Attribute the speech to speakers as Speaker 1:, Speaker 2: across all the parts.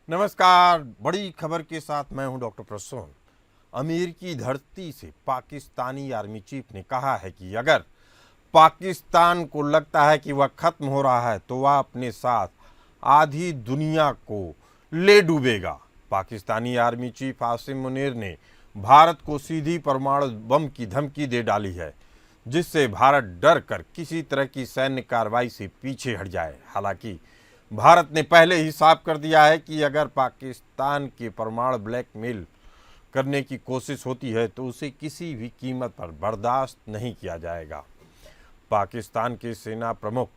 Speaker 1: नमस्कार। बड़ी खबर के साथ मैं हूं डॉक्टर प्रसून। अमेरिकी धरती से पाकिस्तानी आर्मी चीफ ने कहा है कि अगर पाकिस्तान को लगता है कि वह खत्म हो रहा है तो वह अपने साथ आधी दुनिया को ले डूबेगा। पाकिस्तानी आर्मी चीफ आसिम मुनीर ने भारत को सीधी परमाणु बम की धमकी दे डाली है, जिससे भारत डर कर किसी तरह की सैन्य कार्रवाई से पीछे हट जाए। हालांकि भारत ने पहले ही साफ कर दिया है कि अगर पाकिस्तान के परमाणु ब्लैकमेल करने की कोशिश होती है तो उसे किसी भी कीमत पर बर्दाश्त नहीं किया जाएगा। पाकिस्तान के सेना प्रमुख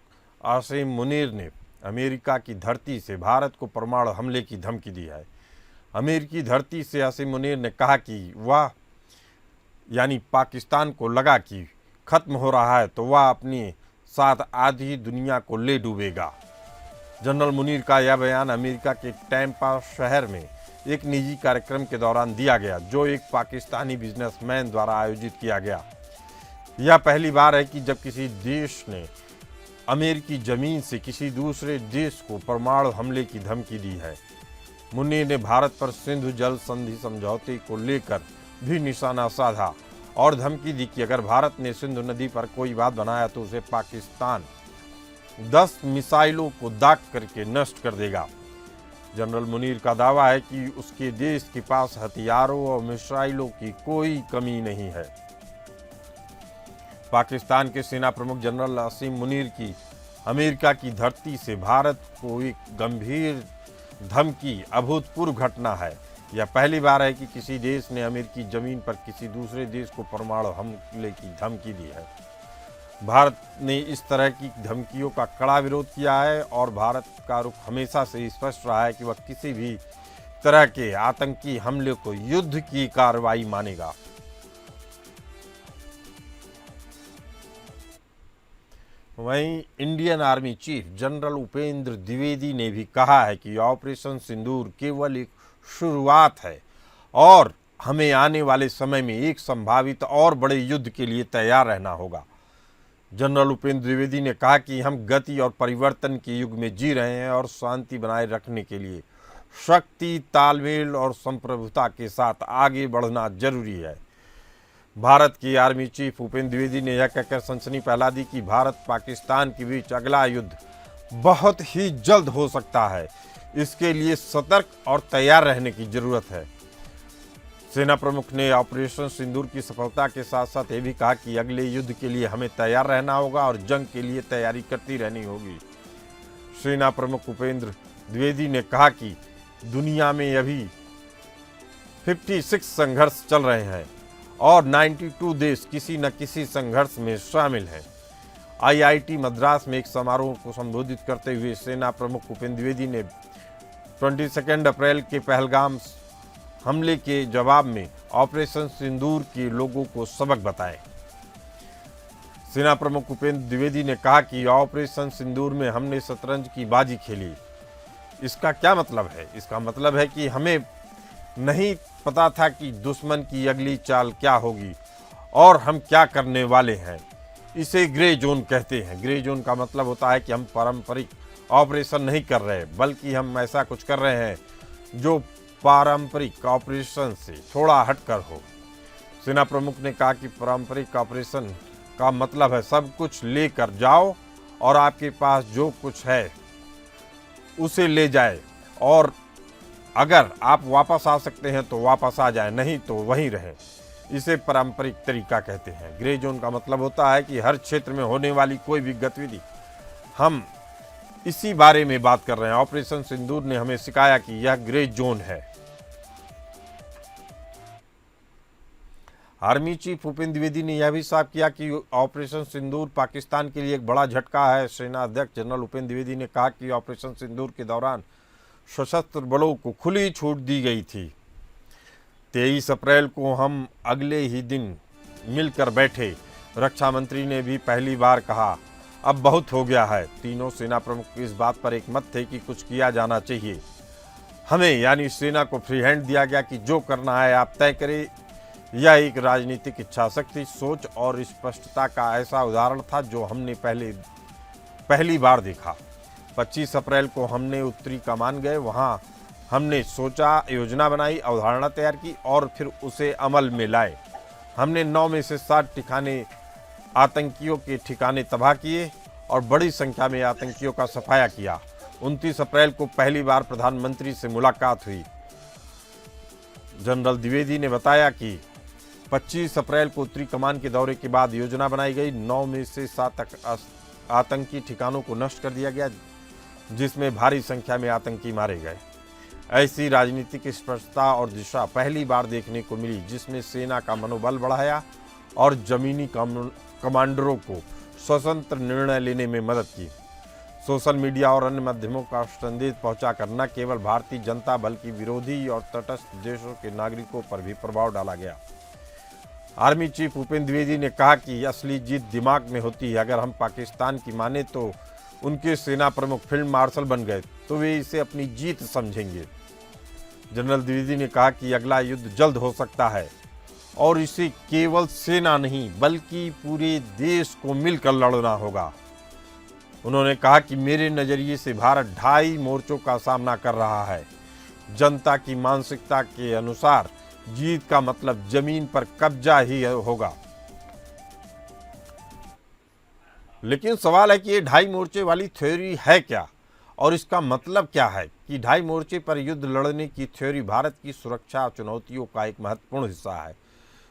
Speaker 1: आसिम मुनीर ने अमेरिका की धरती से भारत को परमाणु हमले की धमकी दी है। अमेरिकी धरती से आसिम मुनीर ने कहा कि वह यानी पाकिस्तान को लगा कि खत्म हो रहा है तो वह अपने साथ आधी दुनिया को ले डूबेगा। जनरल मुनीर का यह बयान अमेरिका के टैंपा शहर में एक निजी कार्यक्रम के दौरान दिया गया, जो एक पाकिस्तानी बिजनेसमैन द्वारा आयोजित किया गया। यह पहली बार है कि जब किसी देश ने अमेरिकी जमीन से किसी दूसरे देश को परमाणु हमले की धमकी दी है। मुनीर ने भारत पर सिंधु जल संधि समझौते को लेकर भी निशाना साधा और धमकी दी कि अगर भारत ने सिंधु नदी पर कोई बात बनाया तो उसे पाकिस्तान 10 मिसाइलों को दाग करके नष्ट कर देगा। जनरल मुनीर का दावा है कि उसके देश के पास हथियारों और मिसाइलों की कोई कमी नहीं है। पाकिस्तान के सेना प्रमुख जनरल आसिम मुनीर की अमेरिका की धरती से भारत को एक गंभीर धमकी अभूतपूर्व घटना है। यह पहली बार है कि किसी देश ने अमेरिकी जमीन पर किसी दूसरे देश को परमाणु हमले की धमकी दी है। भारत ने इस तरह की धमकियों का कड़ा विरोध किया है और भारत का रुख हमेशा से स्पष्ट रहा है कि वह किसी भी तरह के आतंकी हमले को युद्ध की कार्रवाई मानेगा। वहीं Indian army chief general Upendra Dwivedi ने भी कहा है कि ऑपरेशन सिंदूर केवल एक शुरुआत है और हमें आने वाले समय में एक संभावित और बड़े युद्ध के लिए तैयार रहना होगा। जनरल उपेंद्र द्विवेदी ने कहा कि हम गति और परिवर्तन के युग में जी रहे हैं और शांति बनाए रखने के लिए शक्ति, तालमेल और संप्रभुता के साथ आगे बढ़ना जरूरी है। भारत की आर्मी चीफ उपेंद्र द्विवेदी ने यह कहकर सनसनी फैला दी कि भारत पाकिस्तान के बीच अगला युद्ध बहुत ही जल्द हो सकता है। इसके लिए सतर्क और तैयार रहने की जरूरत है। सेना प्रमुख ने ऑपरेशन सिंदूर की सफलता के साथ साथ ये भी कहा कि अगले युद्ध के लिए हमें तैयार रहना होगा और जंग के लिए तैयारी करती रहनी होगी। सेना प्रमुख उपेंद्र द्विवेदी ने कहा कि दुनिया में अभी 56 संघर्ष चल रहे हैं और 92 देश किसी न किसी संघर्ष में शामिल हैं। IIT मद्रास में एक समारोह को संबोधित करते हुए सेना प्रमुख उपेंद्र द्विवेदी ने 22 अप्रैल के पहलगाम हमले के जवाब में ऑपरेशन सिंदूर के लोगों को सबक बताए। सेना प्रमुख उपेंद्र द्विवेदी ने कहा कि ऑपरेशन सिंदूर में हमने शतरंज की बाजी खेली। इसका क्या मतलब है? इसका मतलब है कि हमें नहीं पता था कि दुश्मन की अगली चाल क्या होगी और हम क्या करने वाले हैं। इसे ग्रे जोन कहते हैं। ग्रे जोन का मतलब होता है कि हम पारंपरिक ऑपरेशन नहीं कर रहे, बल्कि हम ऐसा कुछ कर रहे हैं जो पारंपरिक ऑपरेशन से थोड़ा हटकर हो। सेना प्रमुख ने कहा कि पारंपरिक ऑपरेशन का मतलब है सब कुछ लेकर जाओ और आपके पास जो कुछ है उसे ले जाए, और अगर आप वापस आ सकते हैं तो वापस आ जाए, नहीं तो वहीं रहें। इसे पारंपरिक तरीका कहते हैं। ग्रे जोन का मतलब होता है कि हर क्षेत्र में होने वाली कोई भी गतिविधि, हम इसी बारे में बात कर रहे हैं। ऑपरेशन सिंदूर ने हमें सिखाया कि यह ग्रे जोन है। आर्मी चीफ उपेंद्र द्विवेदी ने यह भी साफ किया कि ऑपरेशन सिंदूर पाकिस्तान के लिए एक बड़ा झटका है। सेना अध्यक्ष जनरल उपेंद्र द्विवेदी ने कहा कि ऑपरेशन सिंदूर के दौरान सशस्त्र बलों को खुली छूट दी गई थी। 23 अप्रैल को हम अगले ही दिन मिलकर बैठे। रक्षा मंत्री ने भी पहली बार कहा अब बहुत हो गया है। तीनों सेना प्रमुख इस बात पर एकमत थे कि कुछ किया जाना चाहिए। हमें यानी सेना को फ्री हैंड दिया गया कि जो करना है आप तय करें। यह एक राजनीतिक इच्छाशक्ति, सोच और स्पष्टता का ऐसा उदाहरण था जो हमने पहली बार देखा। 25 अप्रैल को हमने उत्तरी कमान गए। वहां हमने सोचा, योजना बनाई, अवधारणा तैयार की और फिर उसे अमल में लाए। हमने 9 में से 7 ठिकाने आतंकियों के ठिकाने तबाह किए और बड़ी संख्या में आतंकियों का सफाया किया। 29 अप्रैल को पहली बार प्रधानमंत्री से मुलाकात हुई। जनरल द्विवेदी ने बताया कि 25 अप्रैल को उत्तरी कमान के दौरे के बाद योजना बनाई गई। 9 में से 7 आतंकी ठिकानों को नष्ट कर दिया गया, जिसमें भारी संख्या में आतंकी मारे गए। ऐसी राजनीतिक स्पष्टता और दिशा पहली बार देखने को मिली, जिसमें सेना का मनोबल बढ़ाया और जमीनी कमांडरों को स्वतंत्र निर्णय लेने में मदद की। सोशल मीडिया और अन्य माध्यमों का संदेश पहुंचाकर न केवल भारतीय जनता बल्कि विरोधी और तटस्थ देशों के नागरिकों पर भी प्रभाव डाला गया। आर्मी चीफ भूपेंद्र द्विवेदी ने कहा कि असली जीत दिमाग में होती है। अगर हम पाकिस्तान की माने तो उनके सेना प्रमुख फील्ड मार्शल बन गए तो वे इसे अपनी जीत समझेंगे। जनरल द्विवेदी ने कहा कि अगला युद्ध जल्द हो सकता है और इसे केवल सेना नहीं बल्कि पूरे देश को मिलकर लड़ना होगा। उन्होंने कहा कि मेरे नज़रिए से भारत 2.5 मोर्चों का सामना कर रहा है। जनता की मानसिकता के अनुसार जीत का मतलब जमीन पर कब्जा ही होगा। लेकिन सवाल है कि ये 2.5 मोर्चे वाली थ्योरी है क्या और इसका मतलब क्या है कि 2.5 मोर्चे पर युद्ध लड़ने की थ्योरी भारत की सुरक्षा चुनौतियों का एक महत्वपूर्ण हिस्सा है।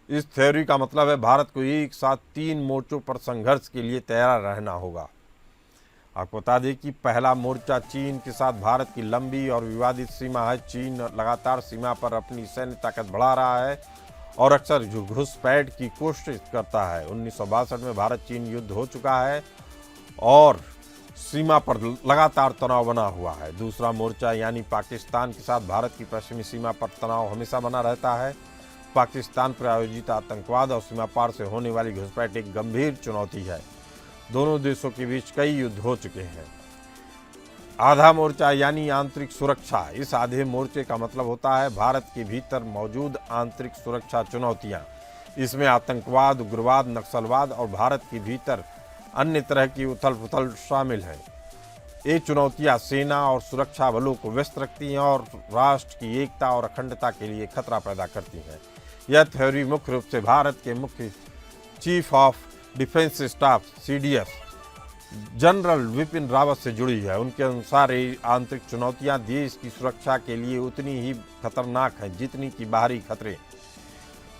Speaker 1: इस थ्योरी का मतलब है भारत को एक साथ 3 मोर्चों पर संघर्ष के लिए तैयार रहना होगा। आपको बता दें कि पहला मोर्चा चीन के साथ भारत की लंबी और विवादित सीमा है। चीन लगातार सीमा पर अपनी सैन्य ताकत बढ़ा रहा है और अक्सर घुसपैठ की कोशिश करता है। 1962 में भारत चीन युद्ध हो चुका है और सीमा पर लगातार तनाव बना हुआ है। दूसरा मोर्चा यानी पाकिस्तान के साथ भारत की पश्चिमी सीमा पर तनाव हमेशा बना रहता है। पाकिस्तान पर आयोजित आतंकवाद और सीमा पार से होने वाली घुसपैठ एक गंभीर चुनौती है। दोनों देशों के बीच कई युद्ध हो चुके हैं। आधा मोर्चा यानी आंतरिक सुरक्षा। इस आधे मोर्चे का मतलब होता है भारत के भीतर मौजूद आंतरिक सुरक्षा चुनौतियां। इसमें आतंकवाद, उग्रवाद, नक्सलवाद और भारत के भीतर अन्य तरह की उथल पुथल शामिल है। ये चुनौतियां सेना और सुरक्षा बलों को व्यस्त रखती हैं और राष्ट्र की एकता और अखंडता के लिए खतरा पैदा करती हैं। यह थ्योरी मुख्य रूप से भारत के मुख्य chief of defence staff CDF general Vipin Rawat से जुड़ी है। उनके अनुसार ये आंतरिक चुनौतियां देश की सुरक्षा के लिए उतनी ही खतरनाक हैं जितनी कि बाहरी खतरे।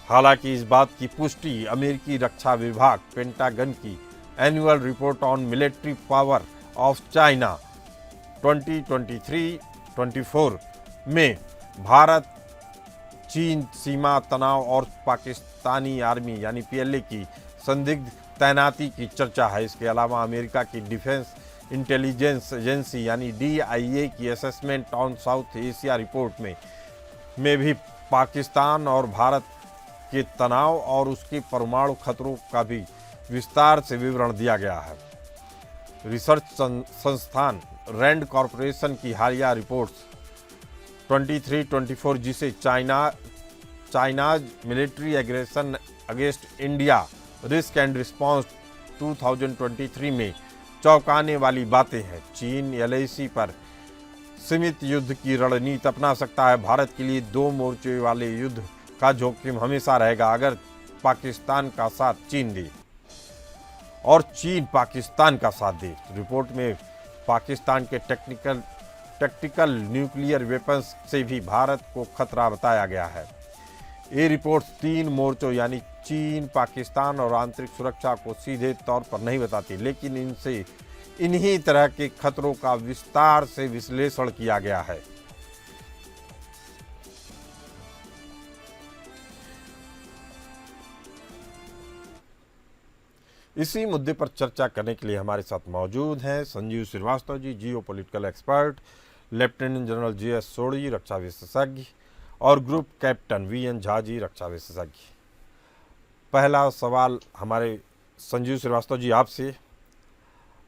Speaker 1: हालांकि इस बात की पुष्टि अमेरिकी रक्षा विभाग पेंटागन की annual report on military power of China 2023-24 में भारत चीन सीमा तनाव और पाकिस्तानी आर्मी यानी PLA की संदिग्ध तैनाती की चर्चा है। इसके अलावा अमेरिका की डिफेंस इंटेलिजेंस एजेंसी यानी DIA की assessment on south Asia report में भी पाकिस्तान और भारत के तनाव और उसके परमाणु खतरों का भी विस्तार से विवरण दिया गया है। रिसर्च संस्थान रैंड कॉरपोरेशन की हालिया रिपोर्ट्स 23-24 जिसे China's military aggression against India risk and response 2023 में चौंकाने वाली बातें हैं। चीन LAC पर सीमित युद्ध की रणनीति अपना सकता है। भारत के लिए 2 मोर्चे वाले युद्ध का जोखिम हमेशा रहेगा अगर पाकिस्तान का साथ चीन दे और चीन पाकिस्तान का साथ दे। रिपोर्ट में पाकिस्तान के टैक्टिकल न्यूक्लियर वेपन्स से भी भारत को खतरा बताया गया है। ये रिपोर्ट 3 मोर्चों यानी चीन, पाकिस्तान और आंतरिक सुरक्षा को सीधे तौर पर नहीं बताती, लेकिन इनसे इन्हीं तरह के खतरों का विस्तार से विश्लेषण किया गया है। इसी मुद्दे पर चर्चा करने के लिए हमारे साथ मौजूद हैं Sanjeev Shrivastava ji, geopolitical expert, lieutenant general JS Sodhi, रक्षा विशेषज्ञ, और group captain VN Jha ji, रक्षा विशेषज्ञ। पहला सवाल हमारे संजीव श्रीवास्तव जी आपसे,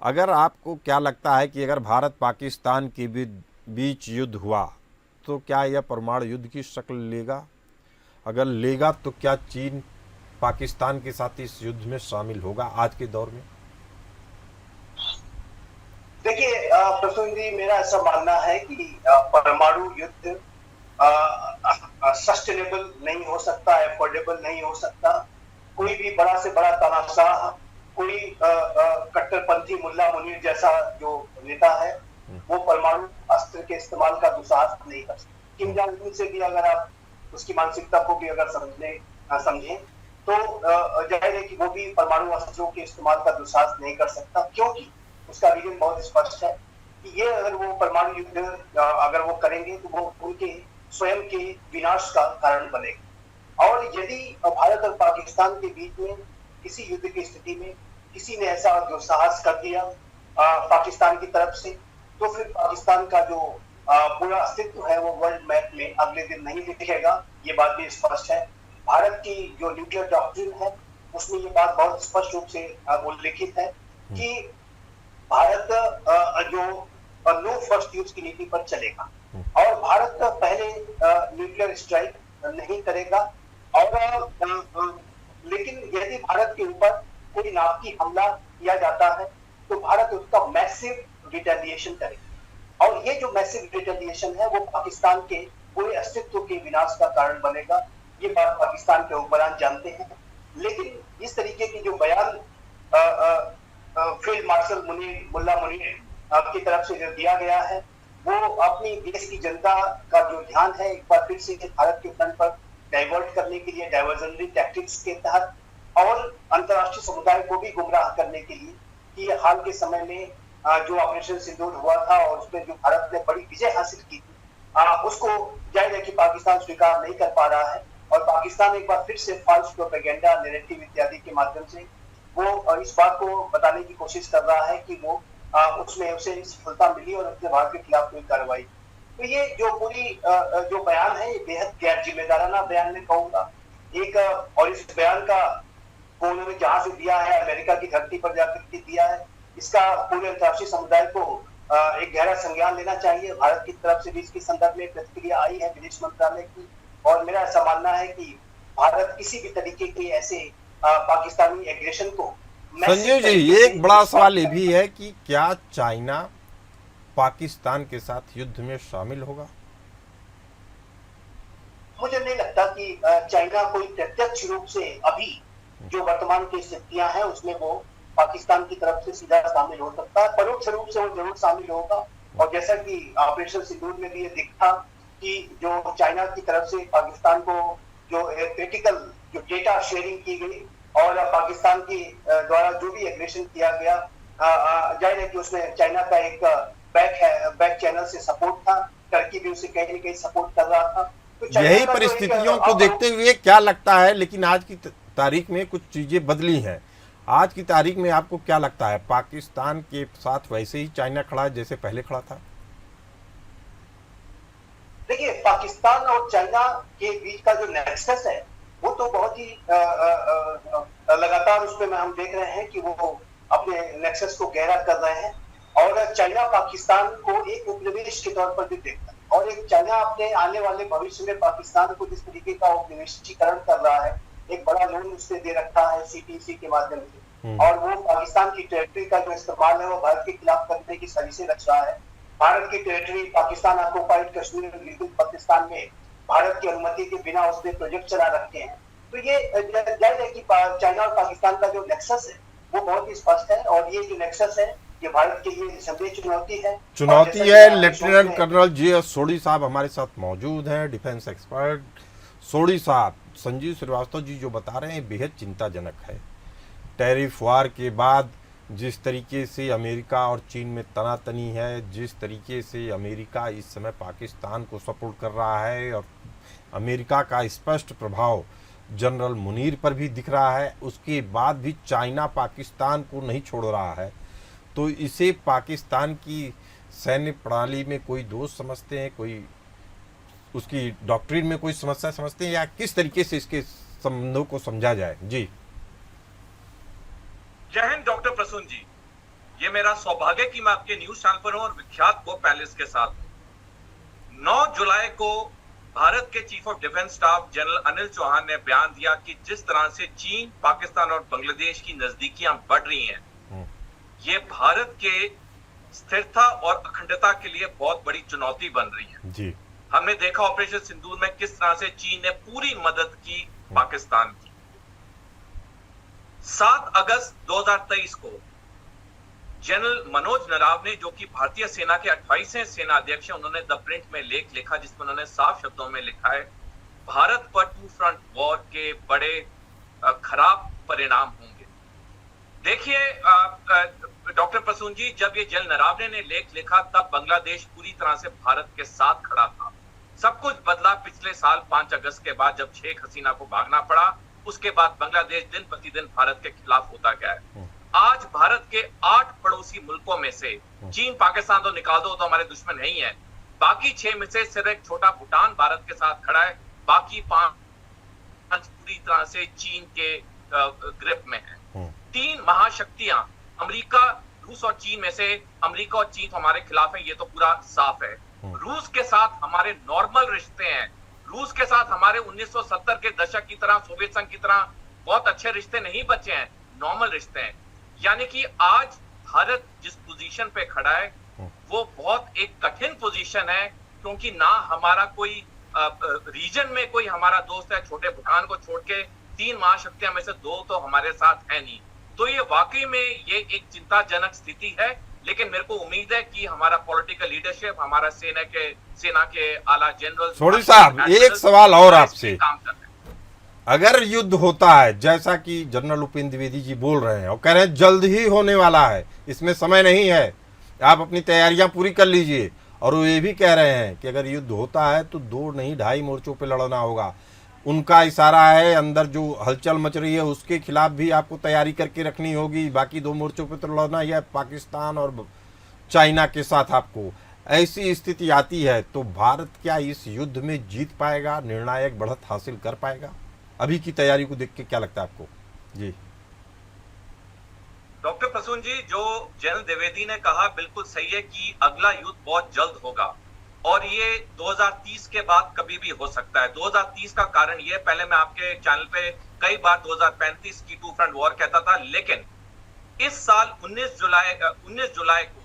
Speaker 1: अगर आपको क्या लगता है कि अगर भारत पाकिस्तान के बीच युद्ध हुआ तो क्या यह परमाणु युद्ध की शक्ल लेगा? अगर लेगा तो क्या चीन पाकिस्तान के साथ इस युद्ध में शामिल होगा आज के दौर में?
Speaker 2: देखिए प्रसून जी, मेरा ऐसा मानना है कि परमाणु युद्ध सस्टेनेबल नहीं हो सकता, एफोर्डेबल नहीं हो सकता। कोई भी बड़ा से बड़ा तानाशाह, कोई कट्टरपंथी मुल्ला मुनीर जैसा जो नेता है, वो परमाणु अस्त्र के इस्तेमाल का दुस्साहस नहीं कर सकता। किम जोंग उन से भी अगर आप उसकी मानसिकता को भी अगर समझें तो जाहिर है कि वो भी परमाणु अस्त्रों के इस्तेमाल का दुस्साहस नहीं कर सकता, क्योंकि उसका रीजन बहुत स्पष्ट है कि ये अगर वो परमाणु युद्ध अगर वो करेंगे तो वो उनके स्वयं के विनाश का कारण बनेगा। और यदि भारत और पाकिस्तान के बीच में किसी युद्ध की स्थिति में किसी ने ऐसा जो साहस कर दिया पाकिस्तान की तरफ से, तो फिर पाकिस्तान का जो पूरा अस्तित्व है वो वर्ल्ड मैप में अगले दिन नहीं दिखेगा। ये बात भी स्पष्ट है। भारत की जो न्यूक्लियर डॉक्ट्रिन है उसमें ये बात बहुत स्पष्ट रूप से उल्लेखित है कि भारत जो नो फर्स्ट यूज की नीति पर चलेगा और भारत पहले न्यूक्लियर स्ट्राइक नहीं करेगा। और लेकिन यदि भारत के ऊपर कोई नाटकीय हमला किया जाता है तो भारत उसका मैसिव रिटेलिएशन करेगा। और ये जो मैसिव रिटेलिएशन है वो पाकिस्तान के पूरे अस्तित्व के विनाश का कारण बनेगा। ये बात पाकिस्तान के हुक्मरान जानते हैं। लेकिन इस तरीके की जो बयान फील्ड मार्शल मुल्ला मुनीर की तरफ से जो दिया गया है वो अपनी देश की जनता का जो ध्यान है एक बार फिर से भारत के फ्रंट पर डाइवर्ट करने के लिए, डाइवर्जनरी टैक्टिक्स के तहत, और अंतर्राष्ट्रीय समुदाय को भी गुमराह करने के लिए कि हाल के समय में जो ऑपरेशन सिंदूर हुआ था और उसमें जो भारत ने बड़ी विजय हासिल की थी उसको जाहिर है कि पाकिस्तान स्वीकार नहीं कर पा रहा है। और पाकिस्तान एक बार फिर से फॉल्स प्रोपेगेंडा, नैरेटिव इत्यादि के माध्यम से वो इस बात को बताने की कोशिश कर रहा है कि वो उसमें उसे सफलता मिली और अपने भारत के खिलाफ कोई कार्रवाई। तो ये जो पूरी जो बयान है ये बेहद गैर जिम्मेदाराना बयान मैं कहूंगा एक। और इस बयान का को उन्होंने जहां से दिया है, अमेरिका की धरती पर जाकर के दिया है, इसका पूरे अंतर्राष्ट्रीय समुदाय को एक गहरा संज्ञान लेना चाहिए। भारत की तरफ से भी इसके संदर्भ में प्रतिक्रिया आई है विदेश मंत्रालय की, और मेरा ऐसा मानना है कि भारत किसी भी तरीके के ऐसे पाकिस्तानी एग्रेशन को।
Speaker 1: संजीव जी, एक बड़ा सवाल ये भी है कि क्या चाइना पाकिस्तान के साथ युद्ध में शामिल होगा?
Speaker 2: मुझे नहीं लगता कि चाइना कोई प्रत्यक्ष रूप से अभी जो वर्तमान की स्थितियां हैं उसमें वो पाकिस्तान की तरफ से सीधा शामिल हो सकता है। परोक्ष रूप से वो जरूर शामिल होगा। और जैसा कि ऑपरेशन सिंदूर में भी ये दिखा कि जो चाइना की तरफ से पाकिस्तान को जो क्रिटिकल जो डेटा शेयरिंग की गई और पाकिस्तान की द्वारा जो भी एग्रेशन किया गया, जाहिर है कि उसमें चाइना का एक बैक चैनल से सपोर्ट था। टर्की भी उसे कहीं न कहीं सपोर्ट कर रहा था। तो
Speaker 1: यही परिस्थितियों को देखते हुए क्या लगता है, लेकिन आज की तारीख में कुछ चीजें बदली हैं। आज की तारीख में आपको क्या लगता है, पाकिस्तान के साथ वैसे ही चाइना खड़ा है जैसे पहले खड़ा था?
Speaker 2: देखिए, पाकिस्तान और चाइना के बीच का जो नेक्सस है वो तो बहुत ही लगातार उस पर हम देख रहे हैं कि वो अपने नेक्सस को गहरा कर रहे हैं। और चाइना पाकिस्तान को एक उपनिवेश के तौर पर भी देखता है, और एक चाइना अपने आने वाले भविष्य में पाकिस्तान को जिस तरीके का उपनिवेशीकरण कर रहा है, एक बड़ा लोन उसने दे रखा है सीपीसी के माध्यम से, और वो पाकिस्तान की टेरिटरी का जो इस्तेमाल है वो भारत के खिलाफ करने की साजिशें रच रहा है। भारत की territory Pakistan occupied Kashmir legal Pakistan में भारत की अनुमति के बिना उसने प्रोजेक्ट चला रखे हैं। तो ये जाहिर है कि चाइना और पाकिस्तान का जो नेक्सस है वो बहुत ही स्पष्ट है, और ये जो नेक्सस है ये भारत के लिए निसंदेह चुनौती है।
Speaker 1: Lieutenant colonel GS. सोढ़ी साहब हमारे साथ मौजूद हैं, डिफेंस एक्सपर्ट। सोढ़ी साहब, संजीव श्रीवास्तव जी जो बता रहे हैं बेहद चिंताजनक है। टैरिफ वार के बाद जिस तरीके से अमेरिका और चीन में तनातनी है, जिस तरीके से अमेरिका इस समय पाकिस्तान को सपोर्ट कर रहा है, और अमेरिका का स्पष्ट प्रभाव जनरल मुनीर पर भी दिख रहा है, उसके बाद भी चाइना पाकिस्तान को नहीं छोड़ रहा है, तो इसे पाकिस्तान की सैन्य प्रणाली में कोई दोष समझते हैं, कोई उसकी डॉक्ट्रिन में कोई समस्या समझते हैं, या किस तरीके से इसके संबंधों को समझा जाए? जी
Speaker 3: जय हिंद डॉक्टर प्रसून जी। ये मेरा सौभाग्य कि मैं आपके न्यूज चैनल पर हूं और विख्यात वो पैनलिस्ट के साथ। 9 जुलाई को भारत के chief of defence staff general Anil Chauhan ने बयान दिया कि जिस तरह से चीन, पाकिस्तान और बांग्लादेश की नजदीकियां बढ़ रही हैं, ये भारत के स्थिरता और अखंडता के लिए बहुत बड़ी चुनौती बन रही है।
Speaker 1: जी।
Speaker 3: हमने देखा ऑपरेशन सिंदूर में किस तरह से चीन ने पूरी मदद की पाकिस्तान की। 7 अगस्त 2023 को जनरल मनोज नरावने, जो कि भारतीय सेना के 28वें सेना अध्यक्ष हैं, उन्होंने द प्रिंट में लेख लिखा जिसमें उन्होंने साफ शब्दों में लिखा है, भारत पर टू फ्रंट वॉर के बड़े खराब परिणाम होंगे। देखिए डॉक्टर प्रसून जी, जब ये जनरल नरावने ने लेख लिखा तब बांग्लादेश पूरी तरह से भारत के साथ खड़ा था। सब कुछ बदला पिछले साल 5 अगस्त के बाद, जब शेख हसीना को भागना पड़ा। उसके बाद बांग्लादेश दिन प्रतिदिन भारत के खिलाफ होता गया है। आज भारत के 8 पड़ोसी मुल्कों में से चीन पाकिस्तान तो निकाल दो, तो हमारे दुश्मन नहीं है, बाकी 6 में से सिर्फ एक छोटा भूटान भारत के साथ खड़ा है, बाकी 5 पूरी तरह से चीन के ग्रिप में है। 3 महाशक्तियां अमेरिका, रूस और चीन में से अमेरिका और चीन तो हमारे खिलाफ है, ये तो पूरा साफ है। रूस के साथ हमारे नॉर्मल रिश्ते हैं। रूस के साथ हमारे 1970 के दशक की तरह, सोवियत संघ की तरह बहुत अच्छे रिश्ते नहीं बचे हैं, नॉर्मल रिश्ते हैं। यानी कि आज भारत जिस पोजीशन पे खड़ा है वो बहुत एक कठिन पोजीशन है, क्योंकि ना हमारा कोई रीजन में कोई हमारा दोस्त है, छोटे भूटान को छोड़ के 3 महाशक्तियां में से 2 तो हमारे साथ है नहीं। तो ये वाकई में ये एक चिंताजनक स्थिति है, लेकिन मेरे को उम्मीद है कि हमारा पॉलिटिकल लीडरशिप, हमारा सेना के आला जनरल।
Speaker 1: सोढ़ी साहब, एक सवाल और आपसे, अगर युद्ध होता है जैसा कि जनरल उपेंद्र द्विवेदी जी बोल रहे हैं और कह रहे हैं जल्द ही होने वाला है, इसमें समय नहीं है, आप अपनी तैयारियां पूरी कर लीजिए, और वो ये भी कह रहे हैं कि अगर युद्ध होता है तो 2 नहीं 2.5 मोर्चों पे लड़ना होगा, उनका इशारा है अंदर जो हलचल मच रही है उसके खिलाफ भी आपको तैयारी करके रखनी होगी, बाकी 2 मोर्चों पे तो लड़ना ही है, पाकिस्तान और चाइना के साथ। आपको ऐसी स्थिति आती है तो भारत क्या इस युद्ध में जीत पाएगा, निर्णायक बढ़त हासिल कर पाएगा? अभी की तैयारी को देख के क्या लगता है आपको? जी
Speaker 3: डॉक्टर प्रसून जी, जो जनरल द्विवेदी ने कहा बिल्कुल सही है कि अगला युद्ध बहुत जल्द होगा, और ये 2030 के बाद कभी भी हो सकता है। 2030 का कारण ये, पहले मैं आपके चैनल पे कई बार 2035 की टू फ्रंट वॉर कहता था, लेकिन इस साल 19 जुलाई को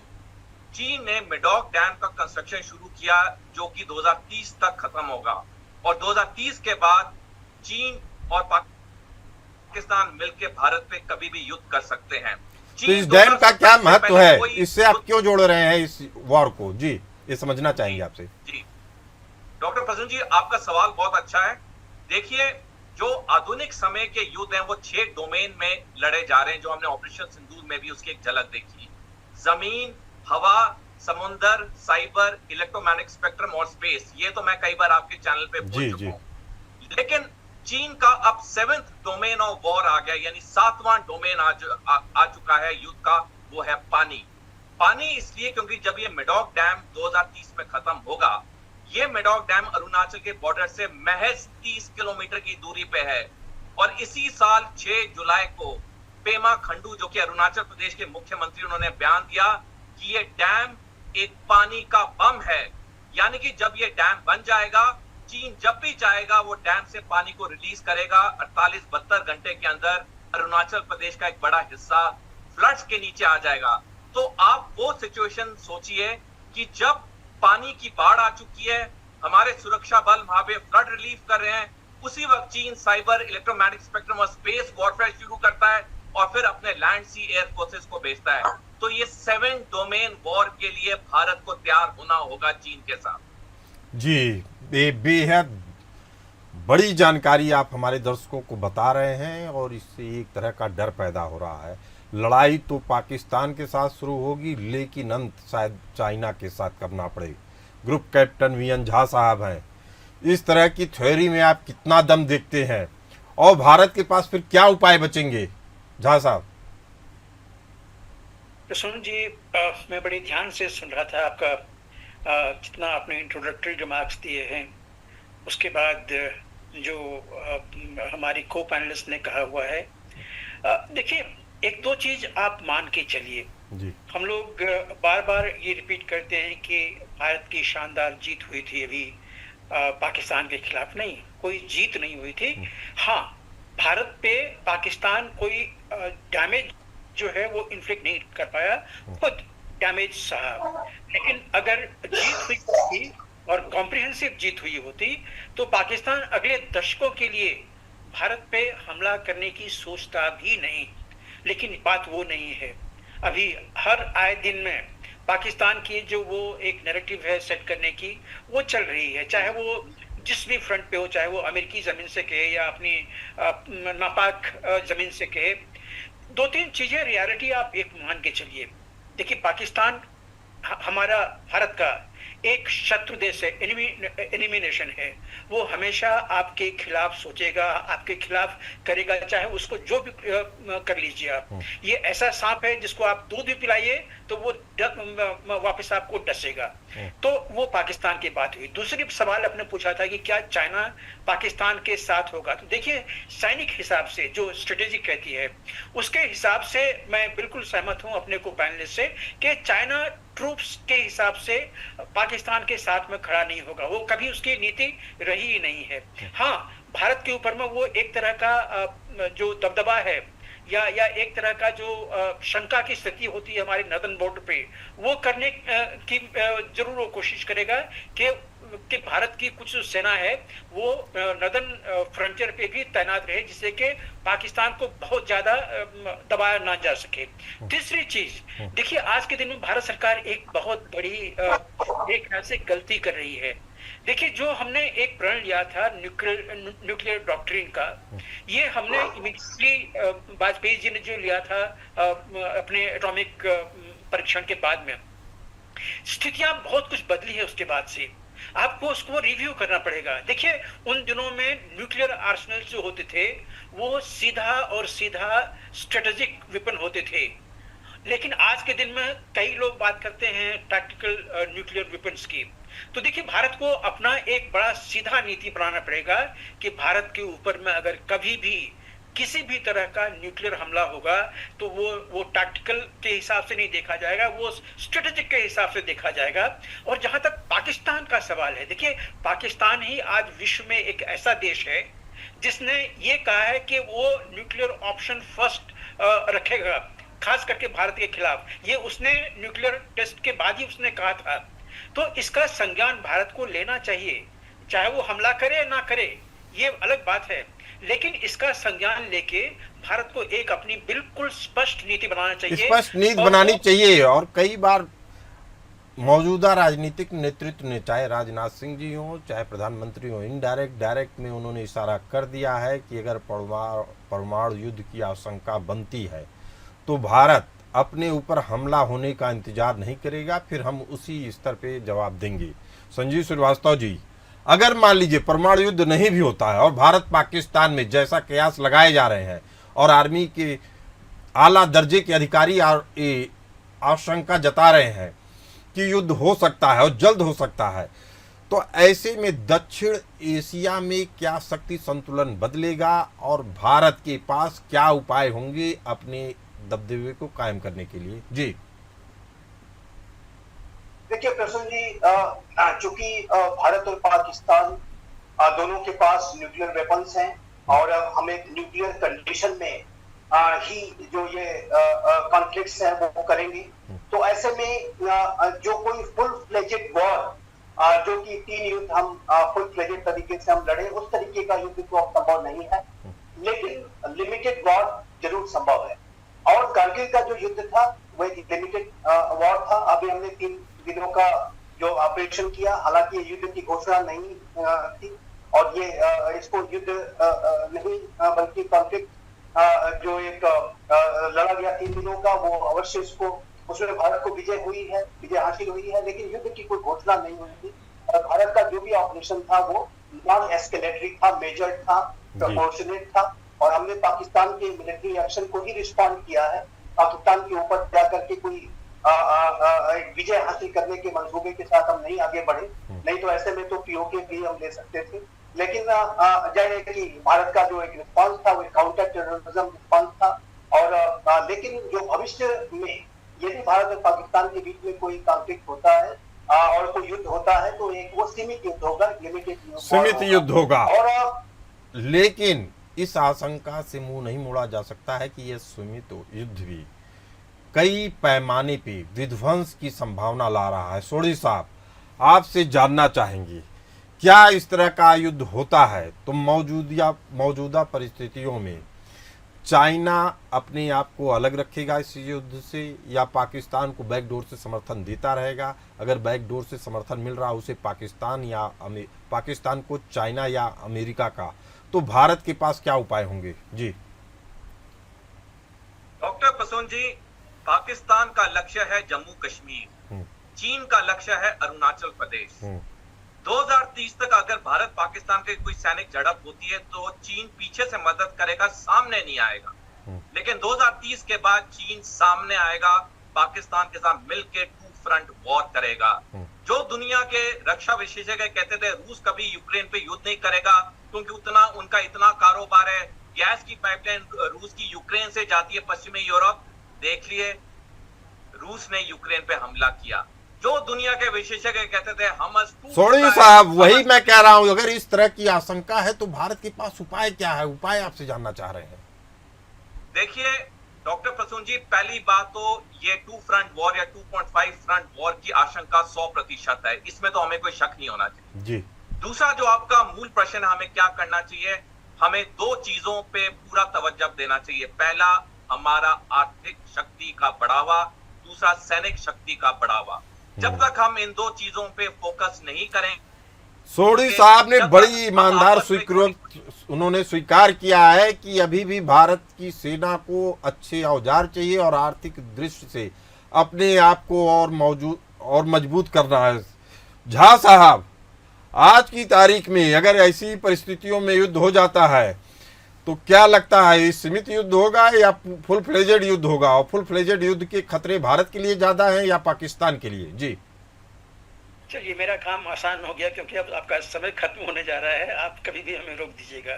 Speaker 3: चीन ने मेडॉक डैम का कंस्ट्रक्शन शुरू किया, जो कि 2030 तक खत्म होगा, और 2030 के बाद चीन और पाकिस्तान मिलकर भारत पे कभी भी युद्ध कर सकते हैं।
Speaker 1: तो इस डैम का क्या महत्व है, इससे आप क्यों जोड़ रहे हैं इस वॉर को? जी, ये समझना चाहेंगे आपसे।
Speaker 3: जी डॉक्टर प्रसून जी, आपका सवाल बहुत अच्छा है। देखिए, जो आधुनिक समय के युद्ध हैं वो 6 डोमेन में लड़े जा रहे हैं, जो हमने ऑपरेशन सिंदूर में भी उसकी एक झलक देखी। जमीन, हवा, समुद्र, साइबर, इलेक्ट्रोमैग्नेटिक स्पेक्ट्रम और स्पेस, ये तो मैं कई बार आपके चैनल पे बोल चुका हूं। लेकिन चीन का अब 7th डोमेन ऑफ वॉर आ गया, यानी 7वां डोमेन आ चुका है युद्ध का, वो है पानी। पानी इसलिए क्योंकि जब ये मेडॉक डैम 2030 में खत्म होगा, ये मेडॉक डैम अरुणाचल के बॉर्डर से महज 30 किलोमीटर की दूरी पे है, और इसी साल 6 जुलाई को पेमा खंडू, जो कि अरुणाचल प्रदेश के मुख्यमंत्री, उन्होंने बयान दिया कि ये डैम एक पानी का बम है। यानी कि जब ये डैम बन जाएगा, चीन जब भी चाहेगा वो डैम से पानी को रिलीज करेगा। 48-72 घंटे के अंदर अरुणाचल प्रदेश का एक बड़ा हिस्सा फ्लड्स के नीचे आ जाएगा। तो आप वो सिचुएशन सोचिए कि जब पानी की बाढ़ आ चुकी है, हमारे सुरक्षा बल वहां पे फ्लड रिलीफ कर रहे हैं, उसी वक्त चीन साइबर, इलेक्ट्रोमैग्नेटिक स्पेक्ट्रम और स्पेस वॉरफेयर शुरू करता है, और फिर अपने लैंड, सी, एयर फोर्सेस को भेजता है। तो ये 7 डोमेन वॉर के लिए भारत को तैयार होना होगा चीन के साथ।
Speaker 1: जी, बेहद बड़ी जानकारी आप हमारे दर्शकों को बता रहे हैं, और इससे एक तरह का डर पैदा हो रहा है। लड़ाई तो पाकिस्तान के साथ शुरू होगी, लेकिन अंत शायद चाइना के साथ करना पड़े। ग्रुप कैप्टन वीएन झा साहब हैं। इस तरह की थ्योरी में आप कितना दम देखते हैं, और भारत के पास फिर क्या उपाय बचेंगे, झा साहब?
Speaker 4: प्रसून जी, मैं बड़े ध्यान से सुन रहा था आपका जितना आपने इंट्रोडक्टरी रिमार्क्स दिए हैं, उसके बाद जो हमारी को पैनलिस्ट ने कहा हुआ है। देखिए, 1-2 चीज आप मान के चलिए। हम लोग बार बार ये रिपीट करते हैं कि भारत की शानदार जीत हुई थी अभी पाकिस्तान के खिलाफ। नहीं, कोई जीत नहीं हुई थी। हाँ, भारत पे पाकिस्तान कोई डैमेज जो है वो इन्फ्लिक्ट नहीं कर पाया, खुद डैमेज सहा। लेकिन अगर जीत हुई होती और कॉम्प्रिहेंसिव जीत हुई होती तो पाकिस्तान अगले दशकों के लिए भारत पे हमला करने की सोचता भी नहीं। लेकिन बात वो नहीं है। अभी हर आए दिन में पाकिस्तान की जो वो एक नैरेटिव है सेट करने की, वो चल रही है, चाहे वो जिस भी फ्रंट पे हो, चाहे वो अमेरिकी जमीन से कहे या अपनी नापाक जमीन से कहे। दो तीन चीजें रियलिटी आप एक मान के चलिए। देखिए, पाकिस्तान हमारा भारत का एक शत्रु देश है, एनिमी नेशन है। वो हमेशा आपके खिलाफ सोचेगा, आपके खिलाफ करेगा, चाहे उसको जो भी कर लीजिए आप। ये ऐसा सांप है जिसको आप दूध भी पिलाइए तो वो वापस आपको डसेगा। तो वो पाकिस्तान की बात हुई। दूसरी सवाल आपने पूछा था कि क्या चाइना पाकिस्तान के साथ होगा। तो देखिए, सैनिक हिसाब से जो स्ट्रेटेजी कहती है उसके हिसाब से मैं बिल्कुल सहमत हूं अपने को पैनलिस्ट से कि चाइना ट्रूप्स के हिसाब से पाकिस्तान के साथ में खड़ा नहीं होगा। वो कभी उसकी नीति रही ही नहीं है। हाँ, भारत के ऊपर में वो एक तरह का जो दबदबा है या एक तरह का जो शंका की स्थिति होती है हमारे नॉर्दर्न बॉर्डर पे, वो करने की जरूर वो कोशिश करेगा कि भारत की कुछ सेना है वो नॉर्दर्न फ्रंटियर पे भी तैनात रहे, जिससे कि पाकिस्तान को बहुत ज्यादा दबाया ना जा सके। तीसरी चीज, देखिए, आज के दिन में भारत सरकार एक बहुत बड़ी एक ख्याल से गलती कर रही है। देखिए, जो हमने एक प्रण लिया था न्यूक्लियर डॉक्ट्रिन का, ये हमने इमीडिएटली वाजपेयी जी ने जो लिया था अपने एटॉमिक परीक्षण के बाद में, स्थितियां बहुत कुछ बदली है उसके बाद से। आपको उसको रिव्यू करना पड़ेगा। देखिए, उन दिनों में न्यूक्लियर आर्सेनल जो होते थे वो सीधा और सीधा स्ट्रेटेजिक वेपन होते थे। लेकिन आज के दिन में कई लोग बात करते हैं टैक्टिकल न्यूक्लियर वेपन्स की। तो देखिए, भारत को अपना एक बड़ा सीधा नीति बनाना पड़ेगा कि भारत के ऊपर में अगर कभी भी किसी भी तरह का न्यूक्लियर हमला होगा तो वो टैक्टिकल के हिसाब से नहीं देखा जाएगा, वो स्ट्रेटेजिक के हिसाब से देखा जाएगा। और जहां तक पाकिस्तान का सवाल है, देखिए, पाकिस्तान ही आज विश्व में एक ऐसा देश है जिसने ये कहा है कि वो न्यूक्लियर ऑप्शन फर्स्ट रखेगा, खास करके भारत के खिलाफ। ये उसने न्यूक्लियर टेस्ट के बाद ही उसने कहा था। तो इसका संज्ञान भारत को लेना चाहिए, चाहे वो हमला करे या ना करे, ये अलग बात है। लेकिन इसका संज्ञान लेके भारत को एक अपनी बिल्कुल स्पष्ट नीति बनाना चाहिए,
Speaker 1: स्पष्ट नीति बनानी चाहिए। और कई बार मौजूदा राजनीतिक नेतृत्व ने, चाहे राजनाथ सिंह जी हो, चाहे प्रधानमंत्री हो, डायरेक्ट में उन्होंने इशारा कर दिया है कि अगर परमाणु युद्ध की आशंका बनती है तो भारत अपने ऊपर हमला होने का इंतजार नहीं करेगा, फिर हम उसी स्तर पे जवाब देंगे। संजीव श्रीवास्तव जी, अगर मान लीजिए परमाणु युद्ध नहीं भी होता है और भारत पाकिस्तान में जैसा कयास लगाए जा रहे हैं और आर्मी के आला दर्जे के अधिकारी आशंका जता रहे हैं कि युद्ध हो सकता है और जल्द हो सकता है, तो ऐसे में दक्षिण एशिया में क्या शक्ति संतुलन बदलेगा और भारत के पास क्या उपाय होंगे अपने दबदबे को कायम करने के लिए? जी
Speaker 2: देखिए प्रसून जी, चूंकि भारत और पाकिस्तान दोनों के पास न्यूक्लियर वेपन्स हैं और हम एक न्यूक्लियर कंडीशन में ही जो ये कॉन्फ्लिक्ट्स हैं वो करेंगे। तो ऐसे में जो कोई फुल फ्लेजेड वॉर जो कि 3 युद्ध हम फुल फ्लेजेड तरीके से हम लड़े, उस तरीके का युद्ध तो अब संभव नहीं है, लेकिन लिमिटेड वॉर जरूर संभव है। और कारगिल का जो युद्ध था वो एक लिमिटेड वॉर था। अभी हमने 3 दिनों का जो ऑपरेशन किया, हालांकि ये युद्ध की घोषणा नहीं थी और ये इसको युद्ध नहीं बल्कि कॉन्फ्लिक्ट जो एक लड़ा गया 3 दिनों का, वो अवश्य उसमें भारत को विजय हासिल हुई है, लेकिन युद्ध की कोई घोषणा नहीं हुई थी। और भारत का जो भी ऑपरेशन था वो नॉन एस्केलेटरी था, मेजर्ड था, प्रोपोर्शनेट था और हमने पाकिस्तान के मिलिट्री एक्शन को ही रिस्पॉन्ड किया है। पाकिस्तान के ऊपर जाकर के कोई विजय हासिल करने के मंसूबे के साथ हम नहीं आगे बढ़े, नहीं तो ऐसे में तो पीओके भी हम ले सकते थे। लेकिन जाहिर है कि भारत का जो एक रिस्पॉन्स था वो काउंटर टेररिज्म रिस्पॉन्स था। और लेकिन जो भविष्य में यदि भारत और पाकिस्तान के बीच में कोई कॉन्फ्लिक्ट होता है और कोई युद्ध होता है तो एक वो सीमित युद्ध होगा, लिमिटेड
Speaker 1: युद्ध होगा।
Speaker 2: और
Speaker 1: लेकिन इस आशंका से मुंह नहीं मोड़ा जा सकता है कि यह सीमित युद्ध भी कई पैमाने पे विध्वंस की संभावना ला रहा है। सोढ़ी साहब, आपसे जानना चाहेंगे, क्या इस तरह का युद्ध होता है तो मौजूदा परिस्थितियों में चाइना अपने आप को अलग रखेगा इस युद्ध से, या पाकिस्तान को बैकडोर से समर्थन देता रहेगा? अगर बैकडोर से समर्थन मिल रहा उसे पाकिस्तान को चाइना या अमेरिका का, तो भारत के पास क्या उपाय होंगे? जी
Speaker 3: डॉक्टर प्रसून जी, पाकिस्तान का लक्ष्य है जम्मू कश्मीर, चीन का लक्ष्य है अरुणाचल प्रदेश। 2030 तक अगर भारत पाकिस्तान के कोई सैनिक झड़प होती है तो चीन पीछे से मदद करेगा, सामने नहीं आएगा। लेकिन 2030 के बाद चीन सामने आएगा, पाकिस्तान के साथ मिलकर टू फ्रंट वॉर करेगा। जो दुनिया के रक्षा विशेषज्ञ कहते थे रूस कभी यूक्रेन पे युद्ध नहीं करेगा क्योंकि उनका इतना कारोबार है, गैस की पाइपलाइन रूस की यूक्रेन से जाती है पश्चिमी यूरोप। देख लिए रूस ने यूक्रेन पे हमला किया। जो दुनिया के विशेषज्ञ कहते थे हम
Speaker 1: सोढ़ी साहब, वही मैं कह रहा हूं, अगर इस तरह की आशंका है तो भारत के पास उपाय क्या है? उपाय आपसे जानना चाह रहे हैं।
Speaker 3: देखिए डॉक्टर प्रसून जी, पहली बात तो ये टू फ्रंट वॉर या 2.5 फ्रंट वॉर की आशंका 100% है, इसमें तो हमें कोई शक नहीं होना चाहिए
Speaker 1: जी।
Speaker 3: दूसरा जो आपका मूल प्रश्न है, हमें क्या करना चाहिए? हमें दो चीजों पे पूरा तवज्जो देना चाहिए। पहला, हमारा आर्थिक शक्ति का बढ़ावा, दूसरा सैनिक शक्ति का बढ़ावा। जब तक हम इन दो चीजों पे फोकस नहीं करें,
Speaker 1: सोढ़ी साहब ने बड़ी ईमानदार उन्होंने स्वीकार किया है कि अभी भी भारत की सेना को अच्छे औजार चाहिए और आर्थिक दृष्टि से अपने आप को और मजबूत करना है। झा साहब, आज की तारीख में अगर ऐसी परिस्थितियों में युद्ध हो जाता है तो क्या लगता है, सीमित युद्ध होगा या फुल फ्लेजेड युद्ध होगा? और फुल फ्लेजेड युद्ध के खतरे भारत के लिए ज्यादा हैं या पाकिस्तान के लिए? जी
Speaker 4: चलिए, मेरा काम आसान हो गया क्योंकि अब आपका समय खत्म होने जा रहा है, आप कभी भी हमें रोक दीजिएगा।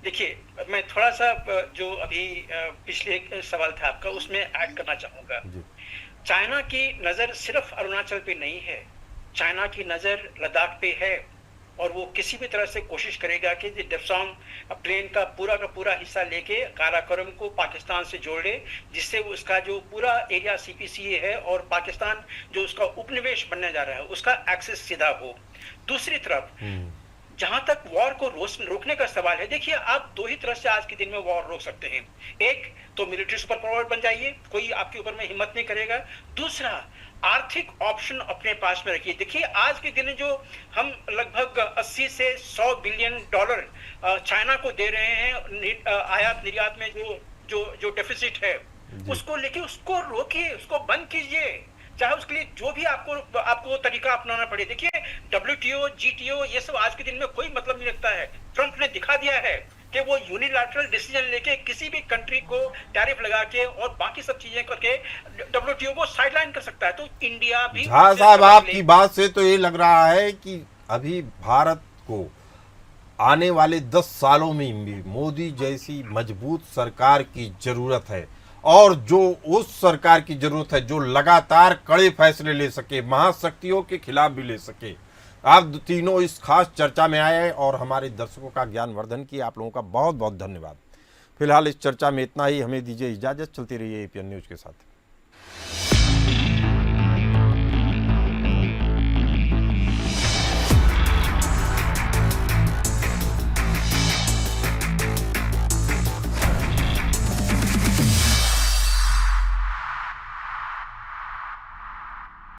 Speaker 4: देखिए, मैं थोड़ा सा जो अभी पिछले एक सवाल था आपका उसमें ऐड करना चाहूंगा। चाइना की नजर सिर्फ अरुणाचल पे नहीं है, चाइना की नजर लद्दाख पे है और वो किसी भी तरह से कोशिश करेगा कि डेप्सांग प्लेन का पूरा हिस्सा लेके काराकोरम को पाकिस्तान से जोड़ ले, जिससे उसका जो पूरा एरिया CPCA है और पाकिस्तान जो उसका उपनिवेश बनने जा रहा है उसका एक्सेस सीधा हो। दूसरी तरफ जहां तक वॉर को रोकने का सवाल है, देखिए आप दो ही तरह से आज के दिन में वॉर रोक सकते हैं। एक तो मिलिट्री सुपर पावर बन जाइए, कोई आपके ऊपर में हिम्मत नहीं करेगा। दूसरा, आर्थिक ऑप्शन अपने पास में रखिए। देखिए आज के दिन जो हम लगभग 80 से 100 बिलियन डॉलर चाइना को दे रहे हैं आयात निर्यात में जो डेफिसिट है, उसको लेके उसको रोकिए, उसको बंद कीजिए, चाहे उसके लिए जो भी आपको तरीका अपनाना पड़े। देखिए WTO, GTO ये सब आज के दिन में कोई मतलब नहीं रखता है। ट्रंप ने दिखा दिया है कि वो यूनिलैटरल डिसीजन लेके किसी भी कंट्री को टैरिफ लगा के और बाकी सब चीजें करके WTO को साइडलाइन कर सकता है। तो इंडिया भी
Speaker 1: झा साहब, आपकी बात से तो ये लग रहा है कि अभी भारत को आने वाले 10 सालों में भी मोदी जैसी मजबूत सरकार की जरूरत है, और जो उस सरकार की जरूरत है जो लगातार कड़े फैसले ले सके, महाशक्तियों के खिलाफ भी ले सके। आप तीनों इस खास चर्चा में आए और हमारे दर्शकों का ज्ञानवर्धन किया। आप लोगों का बहुत बहुत धन्यवाद। फिलहाल इस चर्चा में इतना ही, हमें दीजिए इजाजत। चलती रहिए APN न्यूज के साथ।